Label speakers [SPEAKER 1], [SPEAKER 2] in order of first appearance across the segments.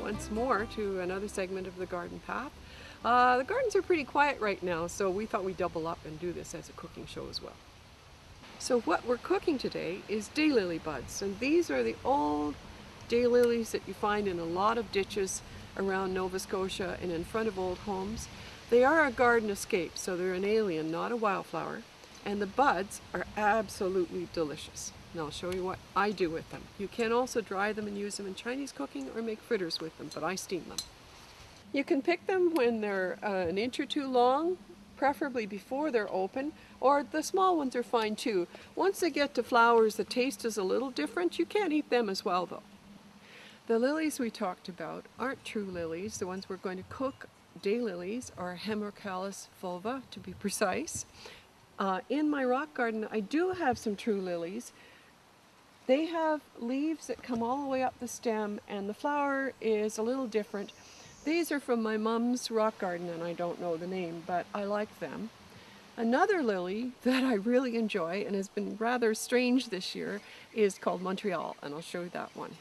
[SPEAKER 1] once more to another segment of the garden path. The gardens are pretty quiet right now, so we thought we'd double up and do this as a cooking show as well. So what we're cooking today is daylily buds, and these are the old daylilies that you find in a lot of ditches around Nova Scotia and in front of old homes. They are a garden escape, so they're an alien, not a wildflower, and the buds are absolutely delicious. And I'll show you what I do with them. You can also dry them and use them in Chinese cooking or make fritters with them, but I steam them. You can pick them when they're an inch or two long, preferably before they're open, or the small ones are fine too. Once they get to flowers, the taste is a little different. You can't eat them as well though. The lilies we talked about aren't true lilies. The ones we're going to cook, daylilies, are Hemerocallis fulva to be precise. In my rock garden I do have some true lilies. They have leaves that come all the way up the stem, and the flower is a little different. These are from my mom's rock garden, and I don't know the name, but I like them. Another lily that I really enjoy and has been rather strange this year is called Montreal, and I'll show you that one.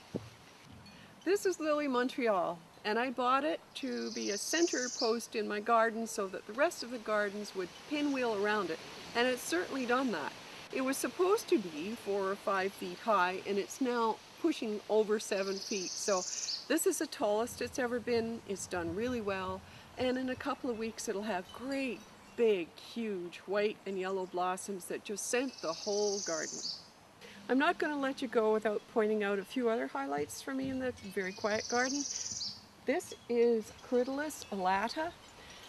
[SPEAKER 1] This is Lily Montreal, and I bought it to be a center post in my garden so that the rest of the gardens would pinwheel around it, and it's certainly done that. It was supposed to be 4 or 5 feet high, and it's now pushing over 7 feet. So this is the tallest it's ever been. It's done really well, and in a couple of weeks it'll have great, big, huge white and yellow blossoms that just scent the whole garden. I'm not going to let you go without pointing out a few other highlights for me in the very quiet garden. This is Corydalis elata.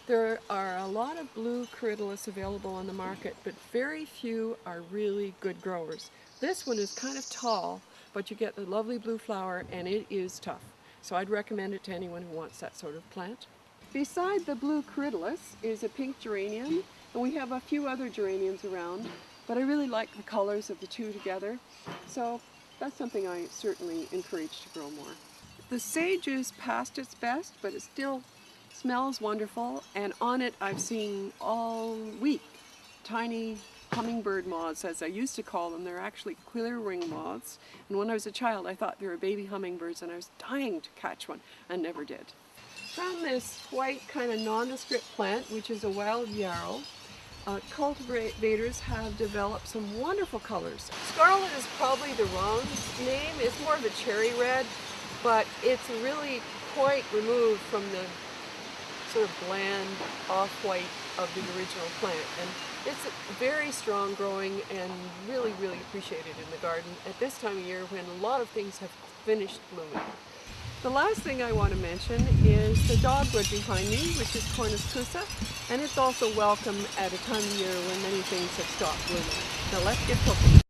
[SPEAKER 1] There are a lot of blue Corydalis available on the market, but very few are really good growers. This one is kind of tall, but you get the lovely blue flower, and it is tough. So I'd recommend it to anyone who wants that sort of plant. Beside the blue Corydalis is a pink geranium, and we have a few other geraniums around, but I really like the colors of the two together. So that's something I certainly encourage to grow more. The sage is past its best, but it still smells wonderful, and on it I've seen all week tiny hummingbird moths, as I used to call them. They're actually clear ring moths, and when I was a child I thought they were baby hummingbirds, and I was dying to catch one and never did. From this white kind of nondescript plant, which is a wild yarrow, cultivators have developed some wonderful colors. Scarlet is probably the wrong name. It's more of a cherry red, but it's really quite removed from the sort of bland off-white of the original plant, and it's very strong growing and really, really appreciated in the garden at this time of year when a lot of things have finished blooming. The last thing I want to mention is the dogwood behind me, which is Cornus cusa, and it's also welcome at a time of year when many things have stopped blooming. Now let's get cooking.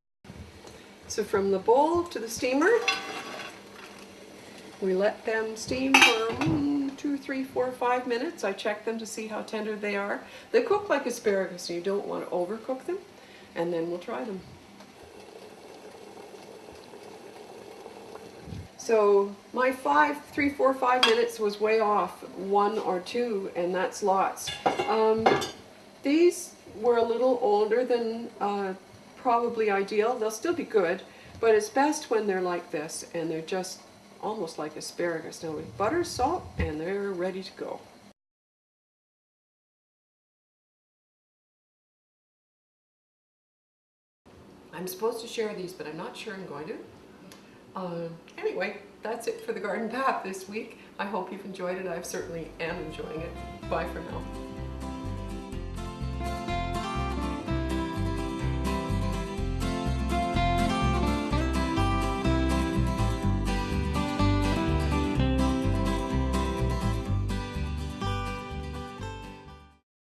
[SPEAKER 1] So from the bowl to the steamer, we let them steam for 2, 3, 4, 5 minutes. I check them to see how tender they are. They cook like asparagus, and you don't want to overcook them. And then we'll try them. So my 3, 4, 5 minutes was way off, 1 or 2, and that's lots. These were a little older than probably ideal. They'll still be good, but it's best when they're like this, and they're just almost like asparagus. Now with butter, salt, and they're ready to go. I'm supposed to share these, but I'm not sure I'm going to. Anyway, that's it for the garden path this week. I hope you've enjoyed it. I certainly am enjoying it. Bye for now.